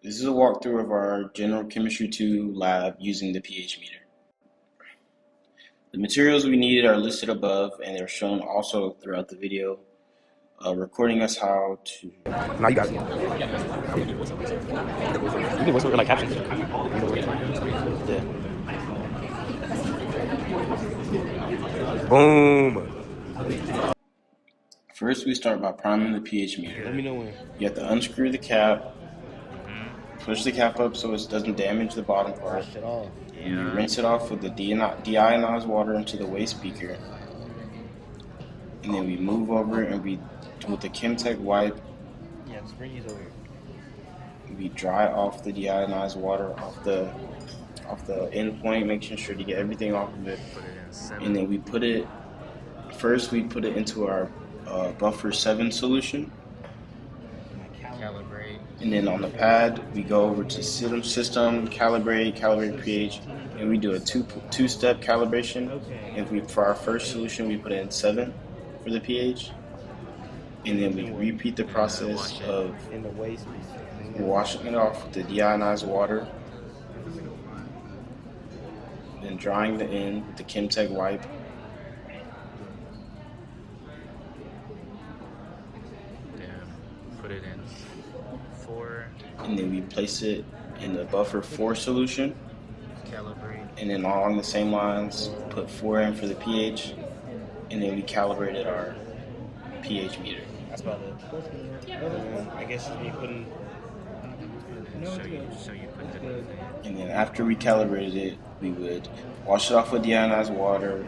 This is a walkthrough of our General Chemistry 2 lab using the pH meter. The materials we needed are listed above and they're shown also throughout the video, recording us how to... Now you got it. You can voice over like captions. Yeah. Boom. First, we start by priming the pH meter. Let me know when. You have to unscrew the cap, push the cap up so it doesn't damage the bottom part. And you rinse it off with the deionized water into the waste beaker. And then we move over and with the Chemtech wipe, we dry off the deionized water off the end point, making sure to get everything off of it. And then we put it into our buffer 7 solution. Calibrate. And then on the pad, we go over to system, calibrate pH, and we do a two-step calibration. And for our first solution, we put in 7 for the pH. And then we repeat the process of washing it off with the deionized water, then drying the end with the Chemtech wipe. Put it in 4. And then we place it in the buffer 4 solution. Calibrate. And then along the same lines, put 4 in for the pH. And then we calibrated our pH meter. That's about it. I guess you be putting. So you put the. And then after we calibrated it, we would wash it off with deionized water,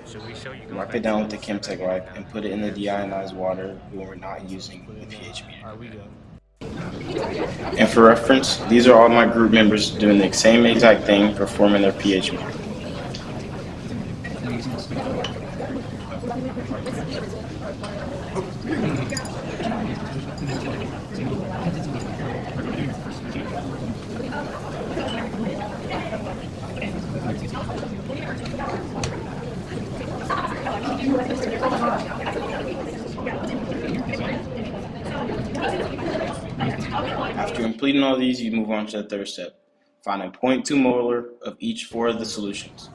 wipe it down with the Chemtech wipe, and put it in the deionized water when we're not using the pH meter. And for reference, these are all my group members doing the same exact thing, performing their pH meter. After completing all these, you move on to the third step, finding 0.2 molar of each 4 of the solutions.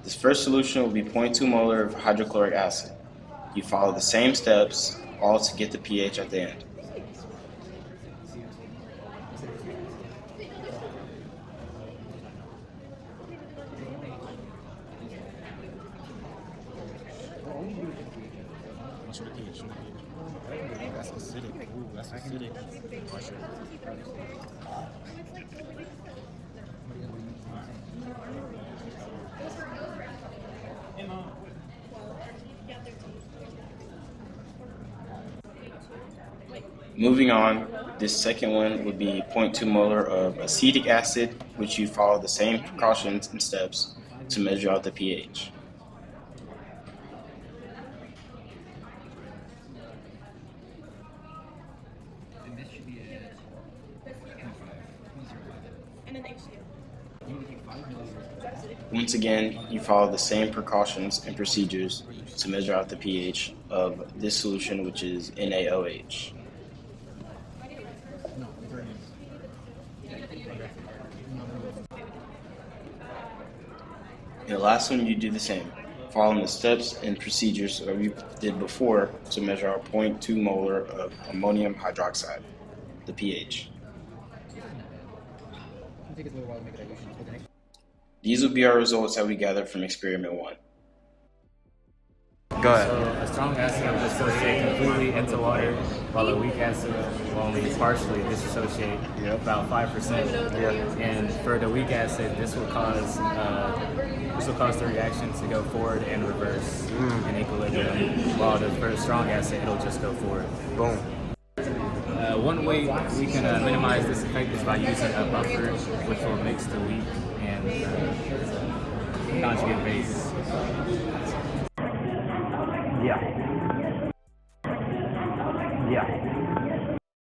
This first solution will be 0.2 molar of hydrochloric acid. You follow the same steps, all to get the pH at the end. That's acidic. Ooh, that's acidic. Moving on, this second one would be 0.2 molar of acetic acid, which you follow the same precautions and steps to measure out the pH. Once again, you follow the same precautions and procedures to measure out the pH of this solution, which is NaOH. And the last one, you do the same, following the steps and procedures that we did before to measure our 0.2 molar of ammonium hydroxide, the pH. These will be our results that we gathered from experiment 1. Go ahead. So a strong acid will dissociate completely into water, while a weak acid will only partially dissociate, about 5%. And for the weak acid, this will cause the reaction to go forward and reverse in equilibrium. While for the strong acid, it'll just go forward. Boom. One way we can minimize this effect is by using a buffer, which will mix the weak and conjugate base.